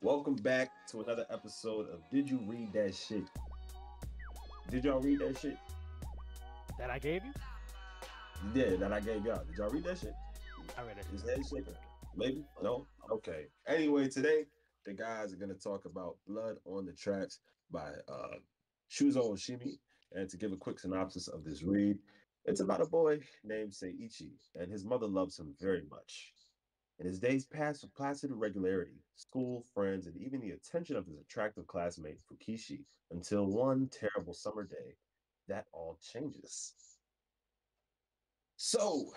Welcome back to another episode of Did You Read That Shit? Did y'all read that shit? That I gave you? Yeah, that I gave y'all. Did y'all read that shit? I read it. Is head shaking? Maybe? No? Okay. Anyway, today the guys are going to talk about Blood on the Tracks by Shuzo Oshimi. And to give a quick synopsis of this read, it's about a boy named Seiichi, and his mother loves him very much. And his days pass with placid regularity, school, friends, and even the attention of his attractive classmate Fukishi, until one terrible summer day, that all changes. So,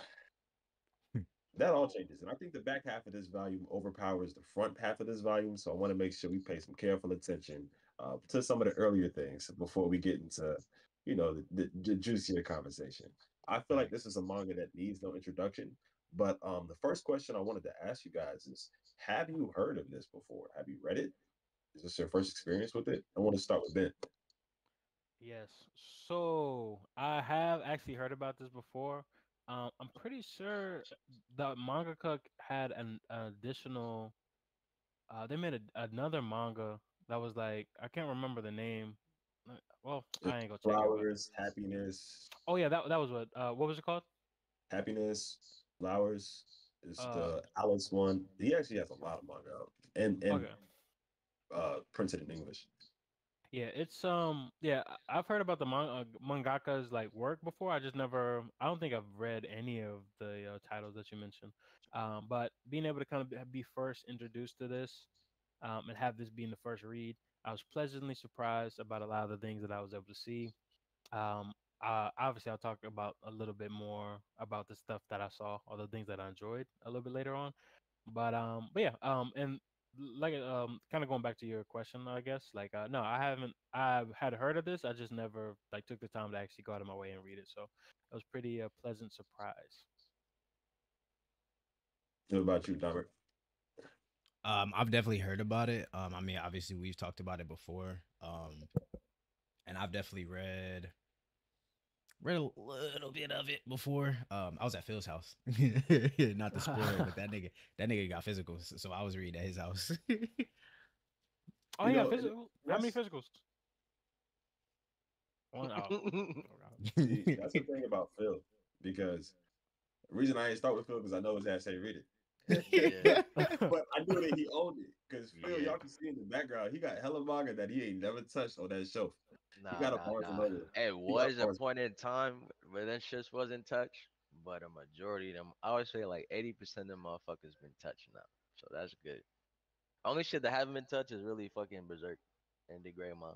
that all changes. And I think the back half of this volume overpowers the front half of this volume. So I want to make sure we pay some careful attention to some of the earlier things before we get into, the juicier conversation. I feel like Right. this is a manga that needs no introduction. But the first question I wanted to ask you guys is, have you heard of this before? Have you read it? Is this your first experience with it? I want to start with Ben. Yes. So I have actually heard about this before. I'm pretty sure the mangaka had an additional. They made another manga that was like I can't remember the name. Well, It's I ain't gonna check it, but flowers, happiness, oh yeah, that was what was it called? happiness, flowers is Uh, the Alice one. He actually has a lot of manga out and okay. printed in English. Yeah, it's yeah, I've heard about the mangaka's like work before. I just never I don't think I've read any of the titles that you mentioned. But being able to kind of be first introduced to this and have this being the first read, I was pleasantly surprised about a lot of the things that I was able to see. Um Obviously I'll talk about a little bit more about the stuff that I saw or the things that I enjoyed a little bit later on. But yeah, and like kind of going back to your question, I guess. Like, no, I haven't. I've had heard of this. I just never like took the time to actually go out of my way and read it. So it was pretty pleasant surprise. What about you, Dominic? I've definitely heard about it. I mean, obviously we've talked about it before. And I've definitely read a little bit of it before. I was at Phil's house. Not to spoil, but that nigga got physicals, so I was reading at his house. Oh You yeah, know, physical. How many that's physicals? One. Oh, see, that's the thing about Phil, because the reason I ain't start with Phil because I know his ass ain't read it. Yeah, okay. But I knew that he owned it because Phil, yeah. y'all can see in the background, he got hella manga that he ain't never touched on that shelf. He Nah, got a nah, Barnes and nah. Noble. It He got a was a Barnes. point in time where that shit wasn't touched, but a majority of them, I would say like 80% of them motherfuckers been touched now. So that's good. Only shit that haven't been touched is really fucking Berserk and the Gray Monk.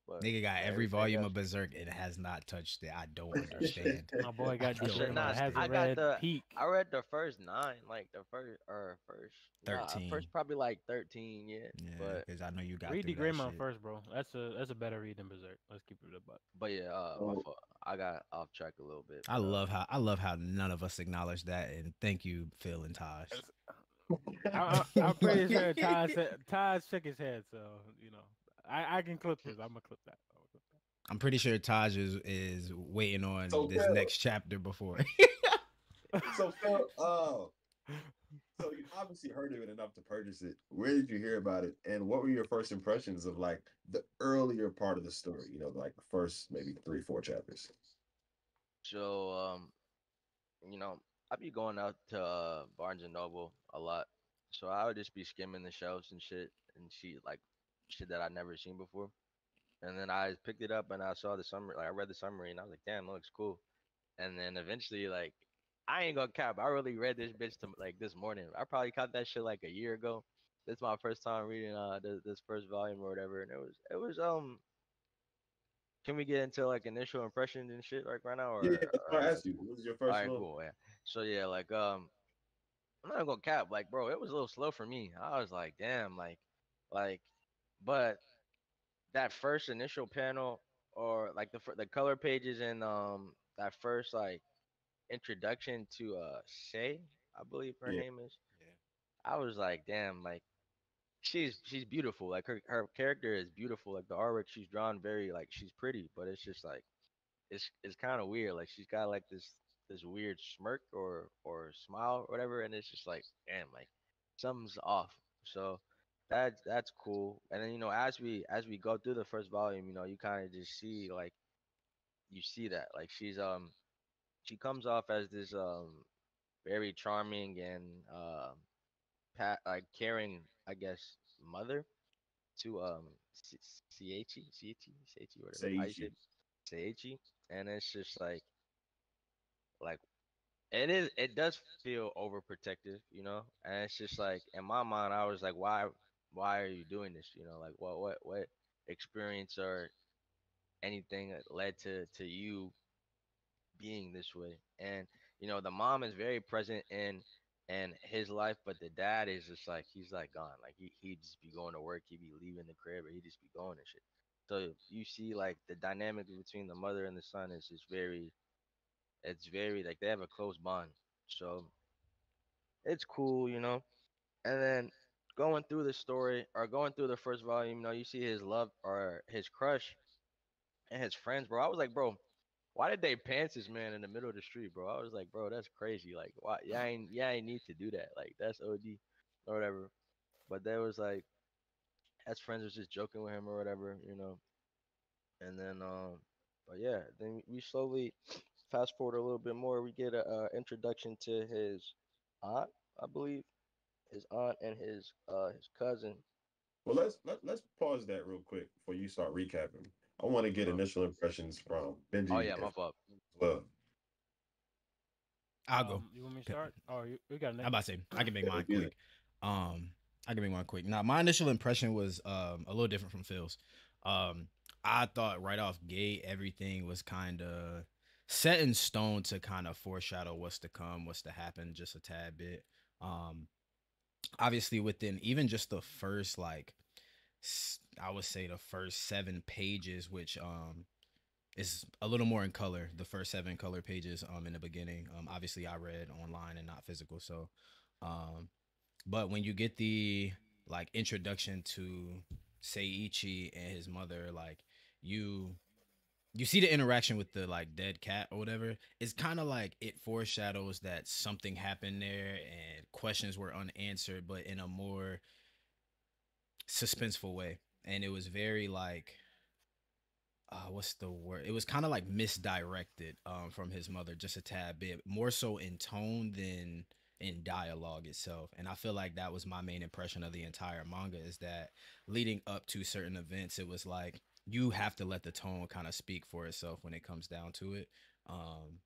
But Nigga got every everything volume else, of Berserk and has not touched it. I don't understand. My boy I got D I should don't Grandma not. hasn't I understand. got read the. Peak. I read the first nine, like the first or first. Nah, 13. first probably like 13. Yeah, Yeah, but because I know you got Read D through that Grandma shit. first, bro. That's a better read than Berserk. Let's keep it a buck. yeah. My So, fault. I got off track a little bit, I but love how I love how none of us acknowledge that, and thank you, Phil and Taj. I'm pretty sure Todd shook his head, so you know I can clip this. I'm gonna clip that. I'm gonna clip I'm pretty sure Taj is waiting on so this Phil, next chapter before. so Phil, so you obviously heard of it enough to purchase it. Where did you hear about it, and what were your first impressions of like the earlier part of the story? You know, like the first maybe three, four chapters. so you know, I be going out to Barnes and Noble a lot, so I would just be skimming the shelves and shit and see like shit that I never seen before. And then I picked it up and I saw the summary, like I read the summary and I was like, damn, that looks cool. And then eventually, like, I ain't gonna cap, I really read this bitch to like this morning. I probably caught that shit like a year ago. This is my first time reading this first volume or whatever, and it was. Can we get into like initial impressions and shit like right now, Yeah, that's or what I I got? asked you. What was your All first right, one? cool, yeah. So yeah, like I'm not gonna cap, like bro, it was a little slow for me. I was like, damn, like, but that first initial panel or like the color pages and that first like introduction to Shay, I believe her Yeah, name is. I was like, damn, like she's beautiful. Like her character is beautiful. Like the artwork she's drawn very like she's pretty, but it's just like it's kind of weird. Like she's got like this weird smirk or smile or whatever, and it's just like damn, like something's off. So that's cool. And then as we go through the first volume, you kind of just see like you see that like she comes off as this very charming and like caring, I guess, mother to Seiichi, whatever how you say Seiichi. it? Seiichi, and it's just like it does feel overprotective, and it's just like in my mind I was like, why are you doing this, like what experience or anything that led to you being this way. And the mom is very present in his life, but the dad is just like he's like gone. Like he'd just be going to work, he'd be leaving the crib, or he'd just be going and shit. So you see like the dynamic between the mother and the son is just very it's very like they have a close bond. So it's cool, And then going through the story or going through the first volume, you see his love or his crush and his friends, bro. I was like, bro, why did they pants this man in the middle of the street, bro? I was like, bro, that's crazy. Like, why? Yeah, I ain't need to do that. Like, that's OD or whatever. But there was like, as friends was just joking with him or whatever. And then, but yeah, then we slowly fast forward a little bit more. We get a introduction to his aunt, I believe, his aunt and his cousin. Well, let's pause that real quick before you start recapping. I want to get Uh, initial impressions from oh Benji yeah, and my fault. as well. I'll go. You want me to start? Oh, you got I'm next. about to say I can make Yeah, mine do that. quick. I can make mine quick. Now, my initial impression was a little different from Phil's. Um, I thought right off gate everything was kind of set in stone to kind of foreshadow what's to come, what's to happen, just a tad bit. Um, Obviously within even just the first like I would say the first 7 pages, which is a little more in color. The first 7 color pages in the beginning. Obviously I read online and not physical, so um but when you get the like introduction to Seiichi and his mother, like you you see the interaction with the like dead cat or whatever. It's kind of like it foreshadows that something happened there and questions were unanswered, but in a more suspenseful way. And it was very like what's the word? It was kind of like misdirected from his mother just a tad bit, more so in tone than in dialogue itself. And I feel like that was my main impression of the entire manga is that leading up to certain events, it was like you have to let the tone kind of speak for itself when it comes down to it. Um,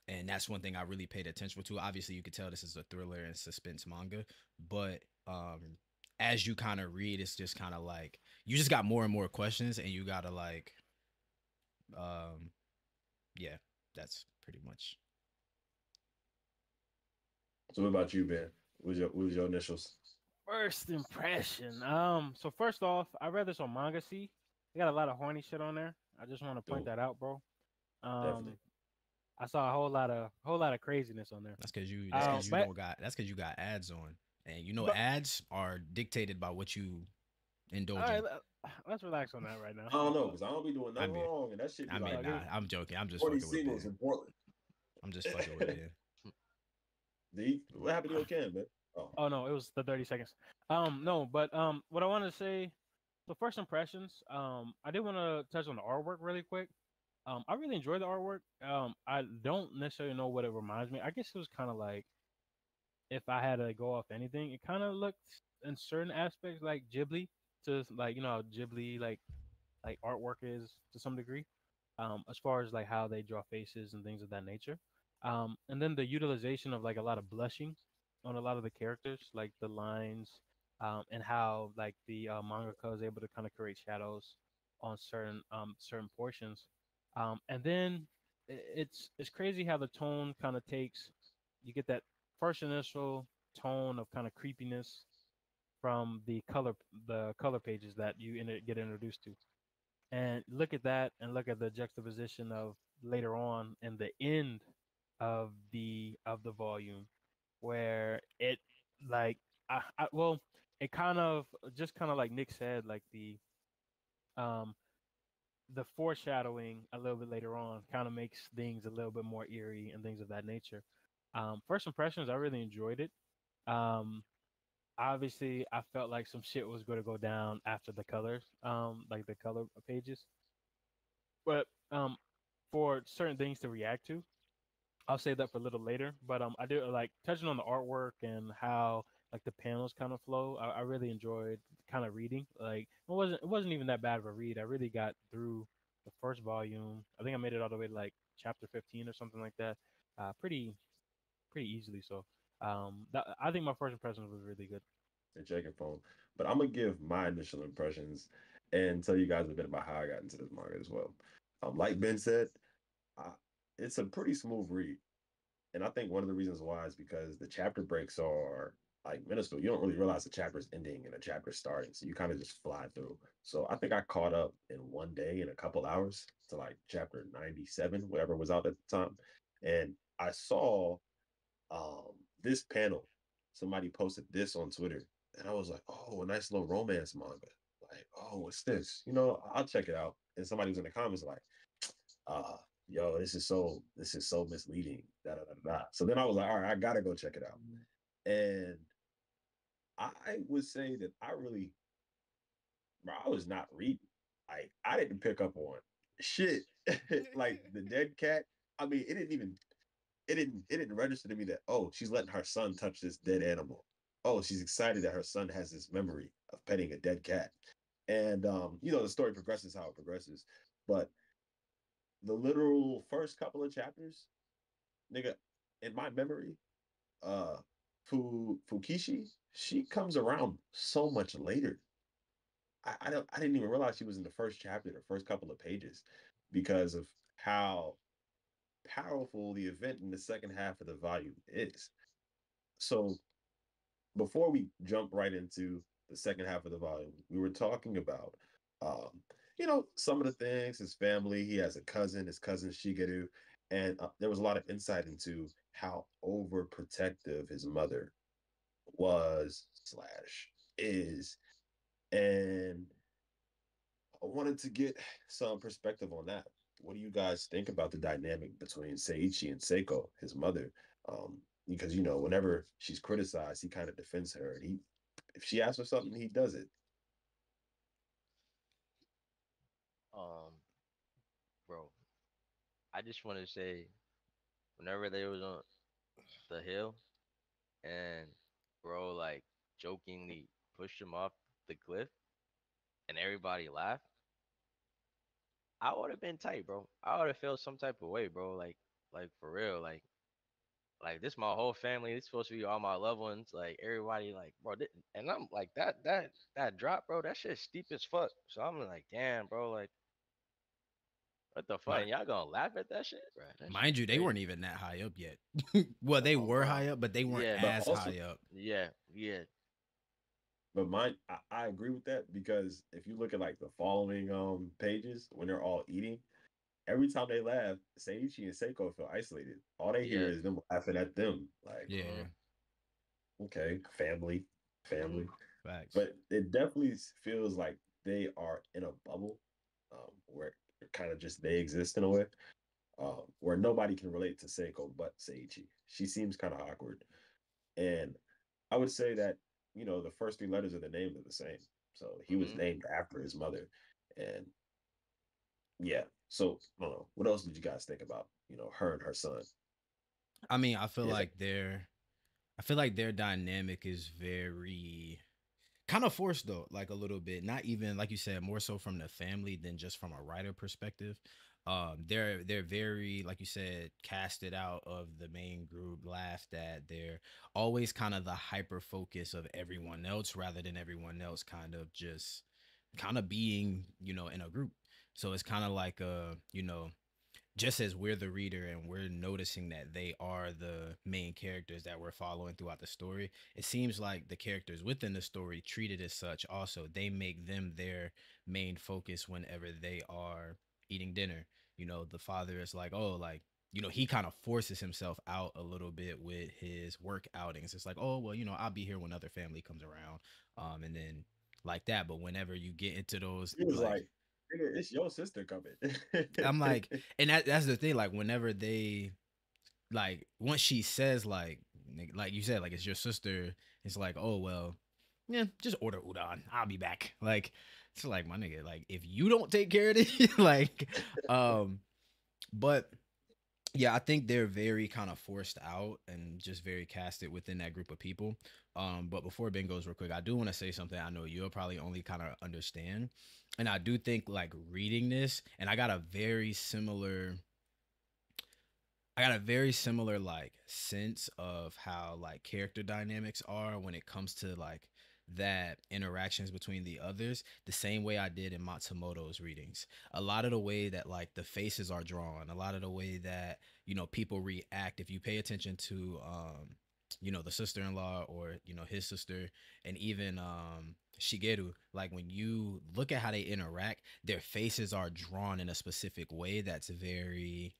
and that's one thing I really paid attention to. Obviously, you could tell this is a thriller and suspense manga, but as you kind of read, it's just kind of like you just got more and more questions, and you gotta like um, yeah, that's pretty much. So, what about you, Ben? What was your initials? First impression. So first off, I read this on Manga C. They got a lot of horny shit on there. I just want to point Dope, that out, bro. definitely. Um, I saw a whole lot of craziness on there. That's because you. That's Ass. because you But don't got. That's because you got ads on, and you know but ads are dictated by what you all indulge right, in. let's relax on that right now. I don't know because I don't be doing I nothing mean, wrong, and that shit be I like mean, Give nah, me, I'm joking. I'm just 40 fucking with signals Ben. in Portland. I'm just fucking with Ben. D, what happened to your can, man? Oh, oh no, it was the 30 seconds. No, but what I wanted to say. So first impressions. I did want to touch on the artwork really quick. I really enjoy the artwork. I don't necessarily know what it reminds me. I guess it was kind of like if I had to go off anything, it kind of looked in certain aspects like Ghibli to like how Ghibli like artwork is to some degree. As far as like how they draw faces and things of that nature. And then the utilization of like a lot of blushing on a lot of the characters, like the lines, and how like the mangaka is able to kind of create shadows on certain portions. And then it's crazy how the tone kind of takes. You get that first initial tone of kind of creepiness from the color pages that you get introduced to, and look at that and look at the juxtaposition of later on in the end of the volume where it like well it kind of just kind of like Nick said, like um the foreshadowing a little bit later on kind of makes things a little bit more eerie and things of that nature. First impressions, I really enjoyed it. um obviously I felt like some shit was going to go down after the colors, like the color pages. But for certain things to react to, I'll save that for a little later. But I do like touching on the artwork and how like the panels kind of flow. I really enjoyed kind of reading. Like it wasn't even that bad of a read. I really got through the first volume. I think I made it all the way to like chapter 15 or something like that. Pretty easily. So I think my first impressions was really good. And checking phone. But I'm gonna give my initial impressions and tell you guys a bit about how I got into this manga as well. Like Ben said, I, it's a pretty smooth read, and I think one of the reasons why is because the chapter breaks are like minuscule. You don't really realize the chapter's ending and the chapter's starting, so you kind of just fly through. So I think I caught up in one day in a couple hours to like chapter 97, whatever was out at the time, and I saw um this panel. Somebody posted this on Twitter, and I was like, "Oh, a nice little romance manga." Like, "Oh, what's this?" I'll check it out. And somebody was in the comments like, uh yo, this is so misleading, da, da, da, da. So then I was like, all right, I gotta go check it out. And I would say that I was not reading. Like, I didn't pick up on shit. Like the dead cat, I mean, it didn't register to me that, oh, she's letting her son touch this dead animal. Oh, she's excited that her son has this memory of petting a dead cat. And the story progresses how it progresses. But the literal first couple of chapters, nigga, in my memory, uh Fukishi, she comes around so much later. I didn't even realize she was in the first chapter, the first couple of pages, because of how powerful the event in the second half of the volume is. So before we jump right into the second half of the volume, we were talking about some of the things, his family. He has a cousin, his cousin Shigeru, and there was a lot of insight into how overprotective his mother was slash is. And I wanted to get some perspective on that. What do you guys think about the dynamic between Seiichi and Seiko, his mother? Because whenever she's criticized, he kind of defends her, and if she asks for something, he does it. Um, bro, I just want to say, whenever they was on the hill and bro like jokingly pushed him off the cliff and everybody laughed, I would have been tight, bro. I would have felt some type of way, bro. Like for real, like this my whole family. It's supposed to be all my loved ones. Like everybody, like bro. And I'm like that drop, bro. That shit's steep as fuck. So I'm like, damn, bro. Like what the fuck? Mi- And y'all gonna laugh at that shit, bro? That shit Mind you, they crazy. weren't even that high up yet. Well, they Oh, were bro. high up, but they weren't Yeah, But as also, high up. yeah, yeah, but mine, I agree with that, because if you look at like the following pages when they're all eating, every time they laugh, Seiichi and Seiko feel isolated. All they hear yeah. is them laughing at them. Like, Mm-hmm. Yeah, okay, family, Mm-hmm. family. facts. But it definitely feels like they are in a bubble, where kind of just they exist in a way, where nobody can relate to Seiko but Seiichi. She seems kind of awkward. And I would say that, the first three letters of the name are the same. So he was Mm-hmm. named after his mother. And yeah. So I don't know. What else did you guys think about, her and her son? I mean, I feel Yes. like their dynamic is very kind of forced though, like a little bit. Not even like you said, more so from the family than just from a writer perspective. They're very, like you said, casted out of the main group, laughed at. They're always kind of the hyper focus of everyone else rather than everyone else kind of just kind of being, in a group. So it's kind of like just as we're the reader and we're noticing that they are the main characters that we're following throughout the story, it seems like the characters within the story treated as such also. They make them their main focus whenever they are eating dinner. The father is like, oh, like, he kind of forces himself out a little bit with his work outings. It's like, oh, well, I'll be here when other family comes around. And then like that. But whenever you get into those, He was like, like, "Nigga, it's your sister coming." I'm like, and that's the thing. Like, whenever they like once she says like you said, like it's your sister, it's like, oh well, yeah, just order udon. I'll be back. Like, it's like my nigga. Like, if you don't take care of it, like, um, but yeah, I think they're very kind of forced out and just very casted within that group of people. But before Ben goes real quick, I do want to say something I know you'll probably only kind of understand. And I do think like reading this, and I got a very similar like sense of how like character dynamics are when it comes to like that interactions between the others the same way I did in Matsumoto's readings. A lot of the way that like the faces are drawn, a lot of the way that, you know, people react if you pay attention to you know, the sister-in-law or, you know, his sister, and even Shigeru, like when you look at how they interact, their faces are drawn in a specific way that's very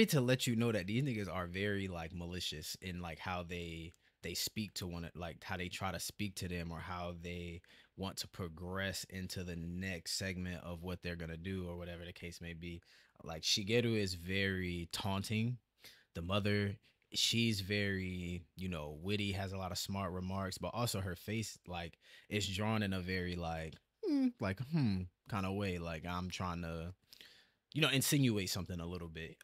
to let you know that these niggas are very like malicious in like how they speak to one, like how they try to speak to them or how they want to progress into the next segment of what they're gonna do or whatever the case may be. Like Shigeru is very taunting. The mother, she's very, you know, witty, has a lot of smart remarks, but also her face like is drawn in a very kind of way. Like I'm trying to, you know, insinuate something a little bit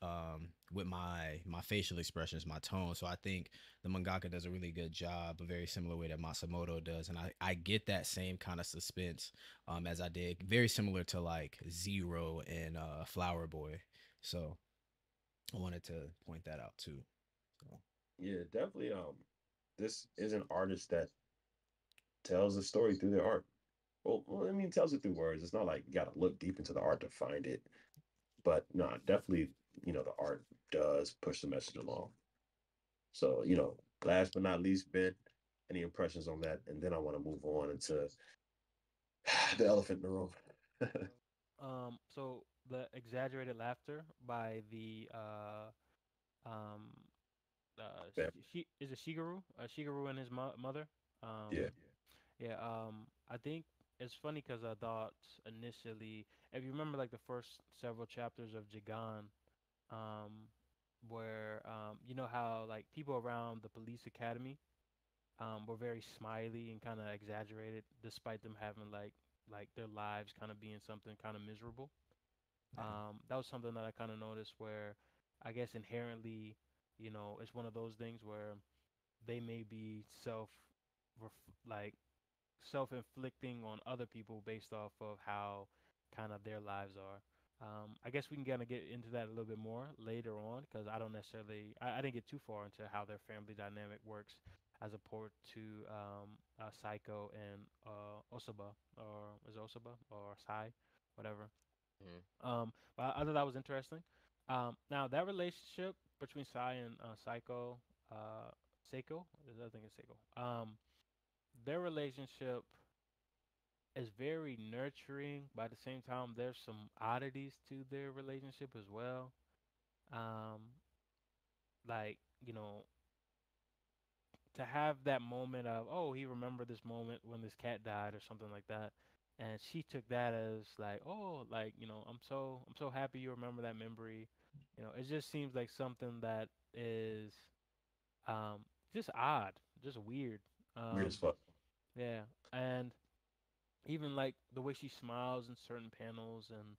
with my facial expressions, my tone. So I think the mangaka does a really good job, a very similar way that Matsumoto does, and I get that same kind of suspense as I did, very similar to like Zero and Flower Boy. So I wanted to point that out too. So, Yeah, definitely. This is an artist that tells a story through their art. I mean, tells it through words. It's not like you got to look deep into the art to find it. But no, definitely, the art does push the message along. So, last but not least, Ben, any impressions on that? And then I want to move on into the elephant in the room. So the exaggerated laughter by the um Yeah, is it Shigeru? Shigeru and his mother. yeah, Yeah. I think it's funny because I thought initially, if you remember, like the first several chapters of Jigan, um, where you know how like people around the police academy were very smiley and kind of exaggerated, despite them having like their lives kind of being something kind of miserable. That was something that I kind of noticed where I guess inherently, it's one of those things where they may be like self-inflicting on other people based off of how kind of their lives are. I guess we can kind of get into that a little bit more later on because I don't necessarily, I didn't get too far into how their family dynamic works as opposed to Psycho and Osaba, or is it Osaba or Sai, whatever. Mhm. But I thought that was interesting. Now that relationship between Sai and uh, Seiko, I think it's Seiko. Their relationship is very nurturing, but at the same time, there's some oddities to their relationship as well. Um, like to have that moment of, oh, he remembered this moment when this cat died or something like that, and she took that as like, oh, like I'm so happy you remember that memory. It just seems like something that is um just odd, just weird. weird as Um, fuck. yeah, and even like the way she smiles in certain panels, and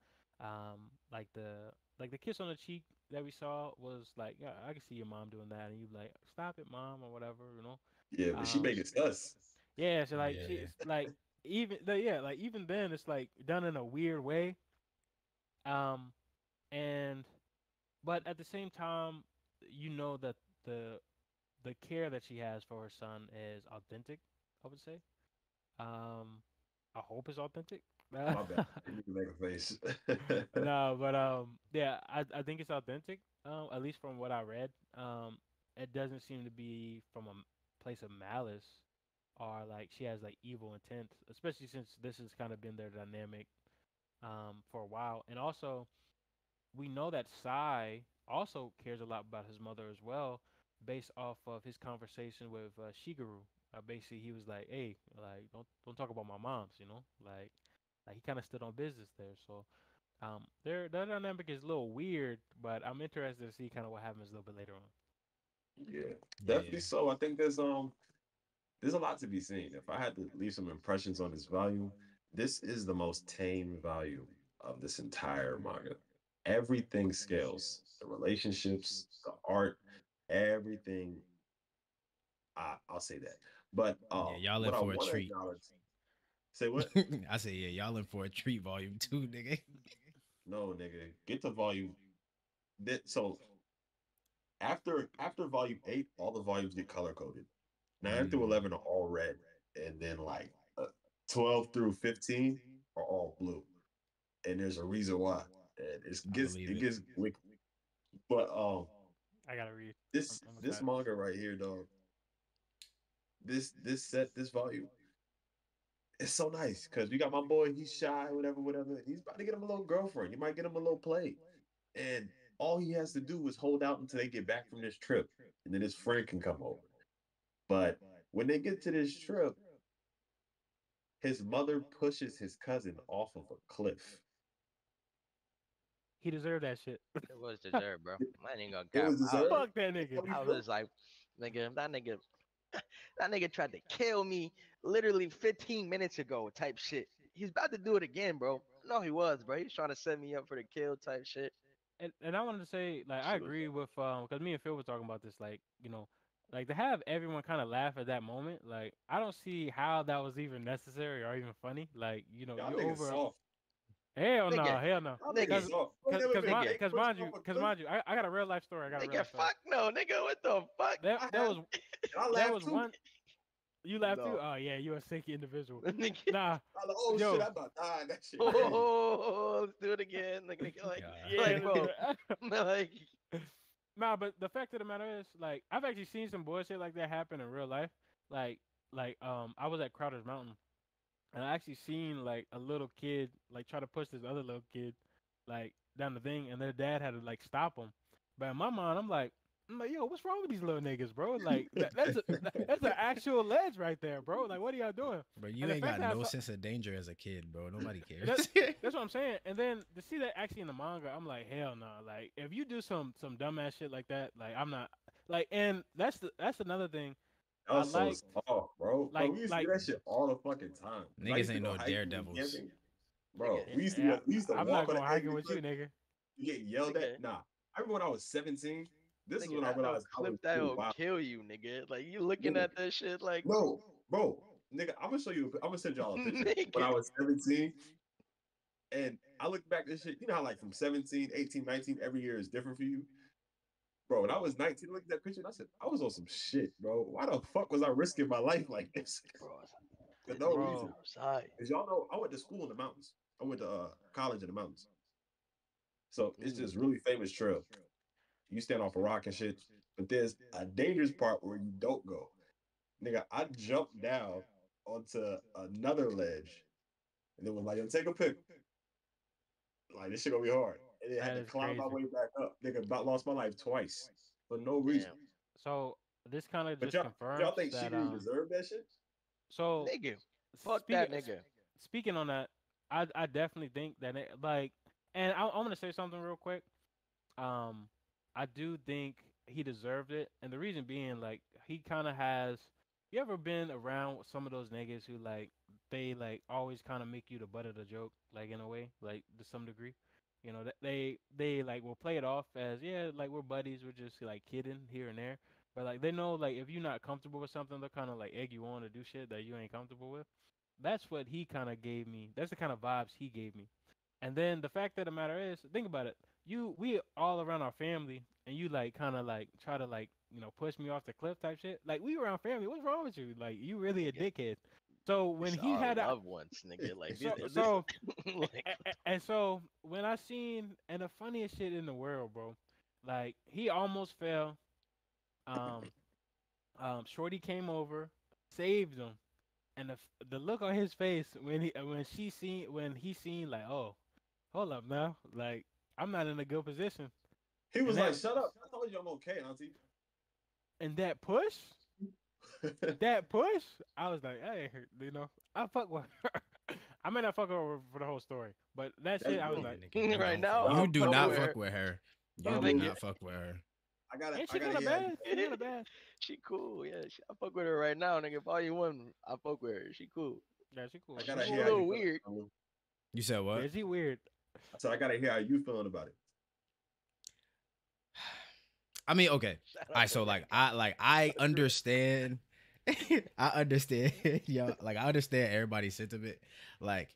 like the kiss on the cheek that we saw was like, yeah, I can see your mom doing that, and you like, stop it, mom, or whatever. Yeah, but she um make it sus. yeah, so like she, yeah. it's like, yeah, like even then it's like done in a weird way. um and but at the same time, that the the care that she has for her son is authentic, I would say. um I hope it's authentic. My bad. You need to make a face. No, but yeah, I think it's authentic. At least from what I read, it doesn't seem to be from a place of malice, or like she has like evil intent, especially since this has kind of been their dynamic for a while. And also, we know that Sai also cares a lot about his mother as well, based off of his conversation with Shigeru. Basically, he was like, "Hey, like don't talk about my moms," like he kind of stood on business there. So their dynamic is a little weird, but I'm interested to see kind of what happens a little bit later on. Yeah, definitely Yeah. so. I think there's there's a lot to be seen. If I had to leave some impressions on this volume, this is the most tame volume of this entire manga. Everything scales. The relationships, the art, everything. I'll say that. But Yeah, y'all in what I for a want to treat. acknowledge, say what? I say, yeah, y'all in for a treat, volume 2, nigga. No, nigga, get to volume. So after volume 8, all the volumes get color coded. 9 through Mm, 11 are all red, and then like 12 through 15 are all blue. And there's a reason why. And I believe it it. gets wicked. But I gotta read. I'm this excited. manga right here, dog. This volume, it's so nice because we got my boy. He's shy, whatever, whatever. He's about to get him a little girlfriend. You might get him a little play, and all he has to do is hold out until they get back from this trip, and then his friend can come over. But when they get to this trip, his mother pushes his cousin off of a cliff. He deserved that shit. It was deserved, bro. I ain't even gonna It cap. was deserved. Fuck that That's nigga. how we I feel. was like, nigga, that nigga, that nigga tried to kill me literally 15 minutes ago, type shit. He's about to do it again, bro. No, he was, bro. He's trying to set me up for the kill type shit. And I wanted to say, like, I Shit was agree with because me and Phil were talking about this, like, like to have everyone kind of laugh at that moment, like, I don't see how that was even necessary or even funny. Like, y'all you niggas over. soft. Hell no, Nigga, hell no. Y'all niggas nigga, Cause, soft. Wait, never been nigga, gay pushing off a cause cliff. mind you, I got a real life story. I got a real nigga, life story. fuck no, nigga, what the fuck? There, I there have. was, And I there laughed was too. one. You laughed too? No, Oh yeah, you a sicky individual. nigga. Nah, I like, oh shit, yo, I about died. That shit crazy. Oh, let's do it again. Nigga, God. yeah, like, let's do bro, it. like, Nah, but the fact of the matter is, like, I've actually seen some bullshit like that happen in real life. Like, I was at Crowder's Mountain, and I actually seen like a little kid like try to push this other little kid like down the thing, and their dad had to like stop him. But in my mind, I'm like, yo, what's wrong with these little niggas, bro? Like, that's an actual ledge right there, bro. Like, what are y'all doing? Bro, you And the ain't fact got that I no saw, sense of danger as a kid, bro. Nobody that, cares. that's what I'm saying. And then to see that actually in the manga, I'm like, hell no. Like, if you do some dumbass shit like that, like, I'm not like. And that's another thing That I was so like. soft, bro. Bro, we used to Like do that shit all the fucking time. When I Niggas used to ain't go no hiking and daredevils. camping, nigga, bro, yeah, we used to I'm walk not on going the edge of hiking the with you, cliff. nigga. You get yelled at. nigga, Nah, I remember when I was 17. This is nigga, when I that no realized I clip was really that'll wild. kill you, nigga. Like, you looking Nigga, at that shit like, no, bro, nigga, I'm gonna show you. I'm gonna send y'all a picture. When nigga. I was 17, and I look back at this shit, you know how like from 17, 18, 19, every year is different for you? Bro, when I was 19, I looked at that picture and I said, I was on some shit, bro. Why the fuck was I risking my life like this? Bro, For this no nigga was reason. Bro, outside. Because y'all know I went to school in the mountains. I went to college in the mountains. So it's Mm. just really famous trail. You stand off a rock and shit. But there's a dangerous part where you don't go. Nigga, I jumped down onto another ledge and it was like, yo, take a pic. Like, this shit gonna be hard. And then had that to is climb my crazy. way back up. Nigga, about lost my life twice for no reason. Damn, So this kind of But just y'all confirms think she that didn't deserve that shit? so nigga. Fuck speaking that nigga. speaking on that, I definitely think that like, and I'm gonna say something real quick. Um, I do think he deserved it, and the reason being, like, he kind of has. You ever been around some of those niggas who like they like always kind of make you the butt of the joke, like in a way, like to some degree. That they like will play it off as, yeah, like we're buddies, we're just like kidding here and there, but like they know, like, if you're not comfortable with something, they'll kind of like egg you on to do shit that you ain't comfortable with. That's what he kind of gave me. That's the kind of vibes he gave me. And then the fact of the matter is, think about it. We all around our family, and you like kind of like try to like push me off the cliff type shit. Like, we around family. What's wrong with you? Like, you really a Nigga. dickhead. So when It's he our had a loved ones, nigga. Like, so this so like, and so when I seen, and the funniest shit in the world, bro, like, he almost fell. Um, Shorty came over, saved him, and the look on his face when he seen, like, oh, hold up now, like, I'm not in a good position, He and was like, shut up. I told you I'm okay, auntie. that push, I was like, hey, I fuck with her. I may not fuck with her for the whole story, but that That's shit, I was good. Yeah, like, nigga, you right don't. now, Y'all You I'm do fuck not with somewhere. fuck with her. You bro, do Nigga, not fuck with her. Ain't I she gotta kind of hear how you bad? She kind of bad. She cool, yeah. I fuck with her right now, nigga. Volume one, I fuck with her. She cool. Yeah, she I cool. She gotta She go a hear how cool. you little feel. weird. You said what? Busy weird. I said I gotta hear how you feeling about it. I mean, okay. Shout All out right, to so Red I understand. I understand, yo. Like I understand everybody's sentiment. Like,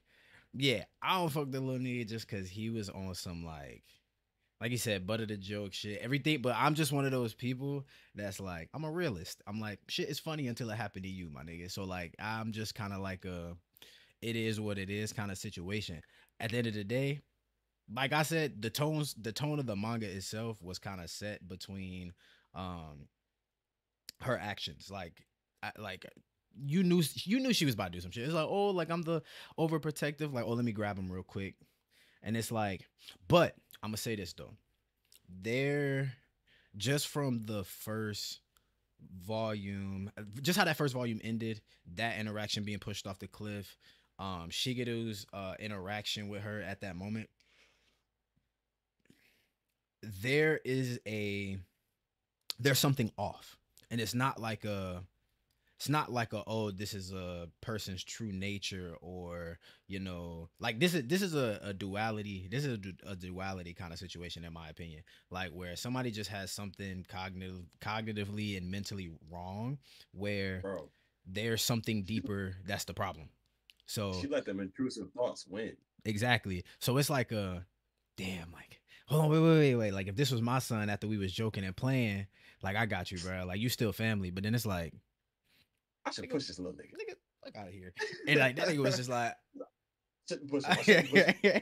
yeah, I don't fuck the little nigga just because he was on some like you said, butter the joke shit, everything. But I'm just one of those people that's like, I'm a realist. I'm like, shit is funny until it happened to you, my nigga. So like, I'm just kind of like it is what it is kind of situation. At the end of the day, like I said, the tone of the manga itself was kind of set between um her actions. Like you knew she was about to do some shit. It's like, oh, like I'm the overprotective, like, oh, let me grab him real quick. And it's like, but I'm gonna say this though. There just from the first volume, just how that first volume ended, that interaction being pushed off the cliff, Shigeru's interaction with her at that moment, there is a there's something off. And it's not like a, oh, this is a person's true nature, or like this is a duality. This is a duality kind of situation, in my opinion, like where somebody just has something cognitively and mentally wrong, where Bro, there's something deeper that's the problem. So she let them intrusive thoughts win. exactly. So it's like a damn, like, hold on, wait. Like if this was my son after we was joking and playing, like I got you, bro. Like you still family. But then it's like, I should nigga, push this little nigga. nigga, fuck out of here. And like that nigga was just like, Shouldn't push him. I shouldn't push him.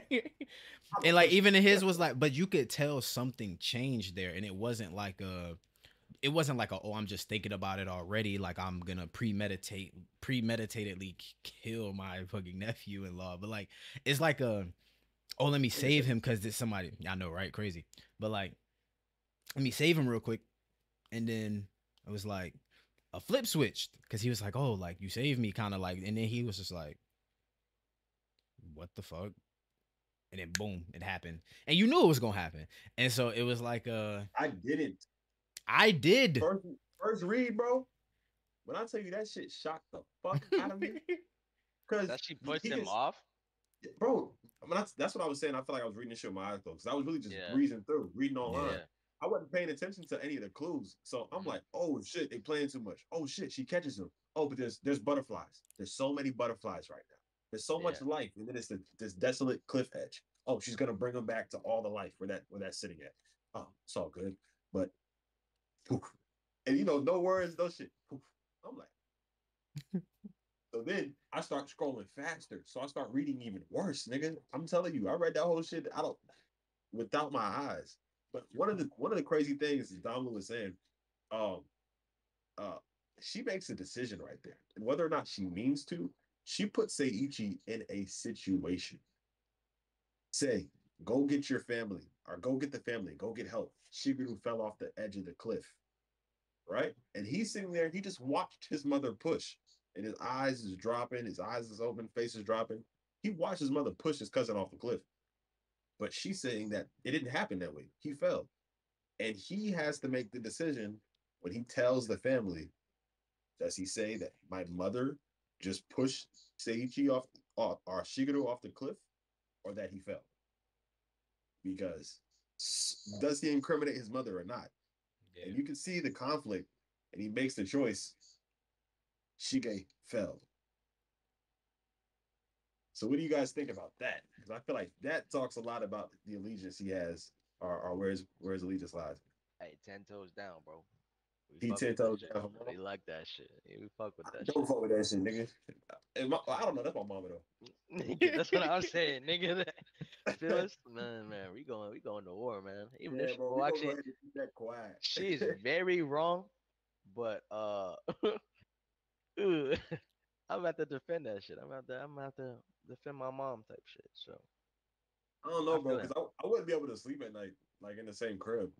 and like even in his was like, but you could tell something changed there, and it wasn't like a, oh, I'm just thinking about it already, like I'm gonna premeditatedly kill my fucking nephew-in-law, but like it's like a, oh, let me save him because there's somebody I know, right? Crazy, but like let me save him real quick, and then it was like a flip switched because he was like, oh, like you saved me, kind of like, and then he was just like, what the fuck? And then boom, it happened, and you knew it was gonna happen, and so it was like, I didn't. I did. First read, bro. When I tell you that shit shocked the fuck out of me, because That she pushed he him is, off. bro. That's what I was saying. I feel like I was reading this shit with my eyes closed. I was really just Yeah. breezing through, reading online. Yeah. I wasn't paying attention to any of the clues. So I'm like, oh shit, they playing too much. Oh shit, she catches him. Oh, but there's butterflies. There's so many butterflies right now. There's so much Yeah. life, and then it's this desolate cliff edge. Oh, she's gonna bring him back to all the life where that's sitting at. Oh, it's all good. But poof. And no words, no shit. Poof. I'm like, so then I start scrolling faster. So I start reading even worse, nigga. I'm telling you, I read that whole shit out without my eyes. But one of the crazy things is Domlew was saying, um, uh, she makes a decision right there, and whether or not she means to, she puts Seiichi in a situation. Say, go get your family, or go get the family, go get help. Shigeru fell off the edge of the cliff, right? And he's sitting there, he just watched his mother push, and his eyes is dropping, his eyes is open, face is dropping. He watched his mother push his cousin off the cliff. But she's saying that it didn't happen that way. He fell. And he has to make the decision when he tells the family, does he say that my mother just pushed Seiichi off or Shigeru off the cliff, or that he fell? Because does he incriminate his mother or not? Yeah. And you can see the conflict, and he makes the choice. Shige fell. So what do you guys think about that? Because I feel like that talks a lot about the allegiance he has, or where's allegiance lies. Hey, 10 toes down, bro. We He fuck 10 with that toes shit. down. We like that shit. Yeah, we fuck with that Don't shit. fuck with that shit, nigga. I don't know. That's my mama Nigga, that's what I'm saying, nigga. Feel us? Man, we going to war, man. though. Even if Yeah, she, bro. We well, gonna go actually, ahead and keep that quiet. she's very wrong, but ooh, I'm about to defend that shit. I'm about to defend my mom type shit. So I don't I know, bro, feel him. because I wouldn't be able to sleep at night, like in the same crib.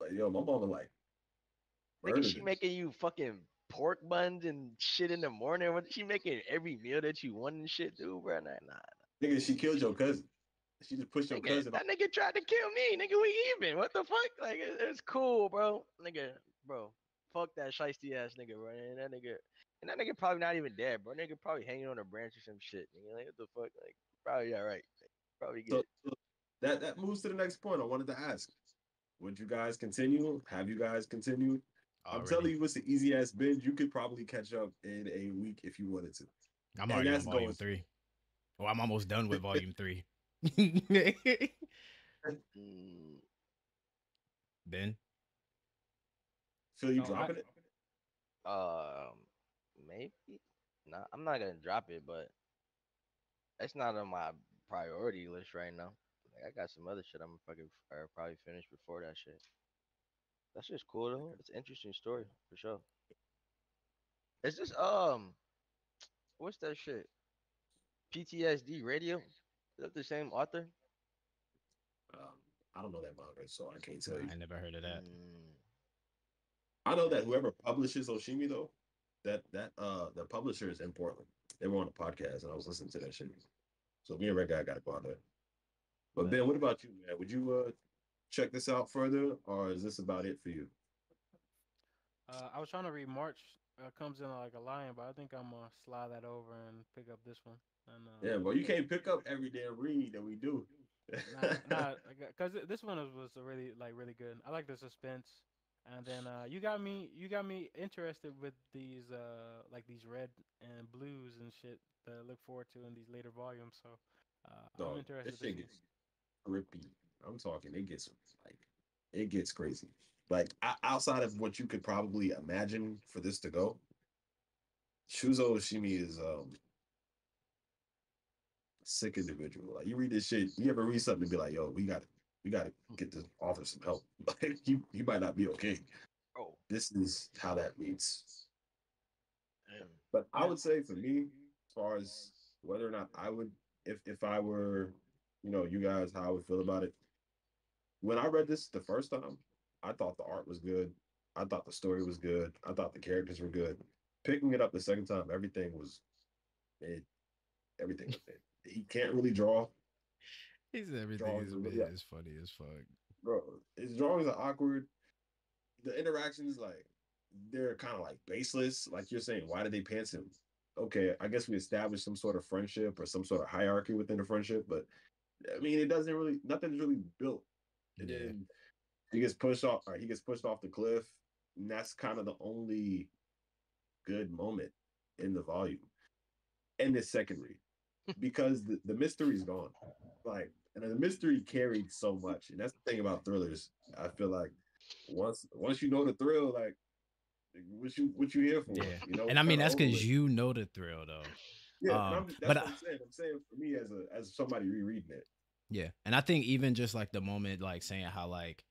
Like, yo, my mama like Nigga, murdered she us. making you fucking pork buns and shit in the morning. What she making every meal that you want and shit, dude, bro? Nah. Nigga, she killed your cousin. She just pushed your Nigga, cousin off. that nigga tried to kill me. Nigga, we even. What the fuck? Like, it's cool, bro. Nigga, bro. Fuck that shiesty ass nigga, bro. And that nigga probably not even dead, bro. Nigga probably hanging on a branch or some shit. Nigga, like, what the fuck? Like, probably all right. Like, probably So, good. so that moves to the next point I wanted to ask. Would you guys continue? Have you guys continued? I'm telling Already. you, it's an easy ass binge. You could probably catch up in a week if you wanted to. I'm And already on that's volume going. 3. Well, I'm almost done with volume 3. Mm, Ben? Phil, you Oh, I dropping it? um, maybe. Nah, I'm not gonna drop it, but it's not on my priority list right now. Like, I got some other shit I'm gonna fucking probably finish before that shit. That's just cool though. It's an interesting story for sure. Is this what's that shit? PTSD Radio? Is that the same author? Um, I don't know that manga, so I can't tell you. I never heard of that. Mm, I know that whoever publishes Oshimi though, that the publisher is in Portland. They were on a podcast and I was listening to that shit. So me and Red Guy got to go out there. But but Ben, what about you, man? Would you check this out further, or is this about it for you? I was trying to read March comes in like a lion, but I think I'm gonna slide that over and pick up this one. And Yeah, well, you can't pick up every damn read that we do. nah, because this one was really really good. I like the suspense, and then you got me interested with these like these red and blues and shit that I look forward to in these later volumes. So I'm Dog, interested this to shit see. gets grippy. I'm talking, like it gets crazy. Like outside of what you could probably imagine for this to go, Shuzo Oshimi is sick individual. Like you read this shit, you ever read something and be like, yo, we gotta get this author some help. Like you might not be okay. oh, This is how that meets. damn. But I would say for me, as far as whether or not I would, if I were, you guys, how I would feel about it. When I read this the first time, I thought the art was good. I thought the story was good. I thought the characters were good. Picking it up the second time, everything was mid. Everything was mid. He can't really draw. He said everything Drawings is are mid. really, Is funny as fuck. bro. His drawings are awkward. The interactions, like, they're kind of like baseless. Like you're saying, why did they pants him? Okay, I guess we established some sort of friendship or some sort of hierarchy within the friendship, but I mean, it doesn't really, nothing's really built. And Yeah. then he gets pushed off, or he gets pushed off the cliff, and that's kind of the only good moment in the volume and the second read because the mystery's gone. Like, and the mystery carried so much, and that's the thing about thrillers. I feel like once you know the thrill, like what you here for? Yeah. You know, And it's I mean kind of that's over because with. you know the thrill though. Yeah, and that's But what I'm saying. I'm saying for me as somebody rereading it. yeah, and I think even just like the moment, like saying how like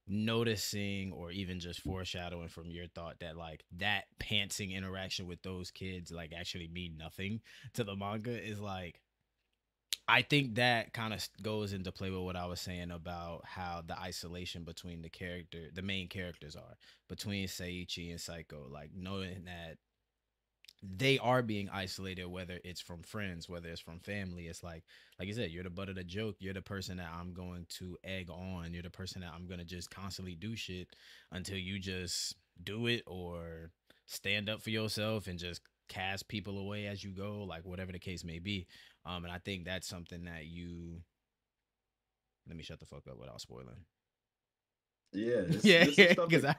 noticing or even just foreshadowing from your thought that like that pantsing interaction with those kids like actually mean nothing to the manga is like I think that kind of goes into play with what I was saying about how the isolation between the main characters are between Seiichi and Psycho, like knowing that they are being isolated, whether it's from friends, whether it's from family. It's like you said, you're the butt of the joke. You're the person that I'm going to egg on. You're the person that I'm going to just constantly do shit until you just do it or stand up for yourself and just cast people away as you go, like whatever the case may be. And I think that's something that let me shut the fuck up without spoiling. Yeah, Yeah, this is stuff because that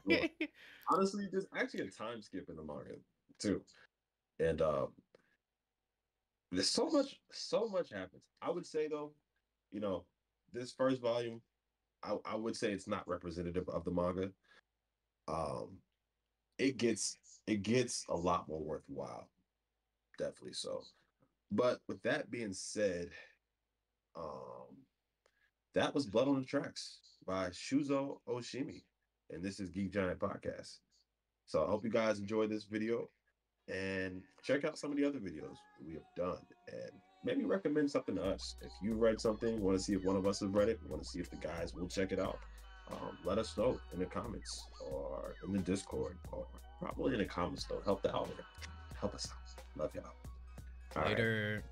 honestly, there's actually a time skip in the manga too, and there's so much happens. I would say though, you know, this first volume, I would say it's not representative of the manga. Um, it gets a lot more worthwhile, definitely so. But with that being said, um, that was Blood on the Tracks by Shuzo Oshimi, and this is Geek Giant Podcast. So I hope you guys enjoyed this video and check out some of the other videos we have done and maybe recommend something to us. If you read something, want to see if one of us has read it, want to see if the guys will check it out, let us know in the comments or in the Discord or probably in the comments though. Help the out. Help us out. Love y'all. All right. later.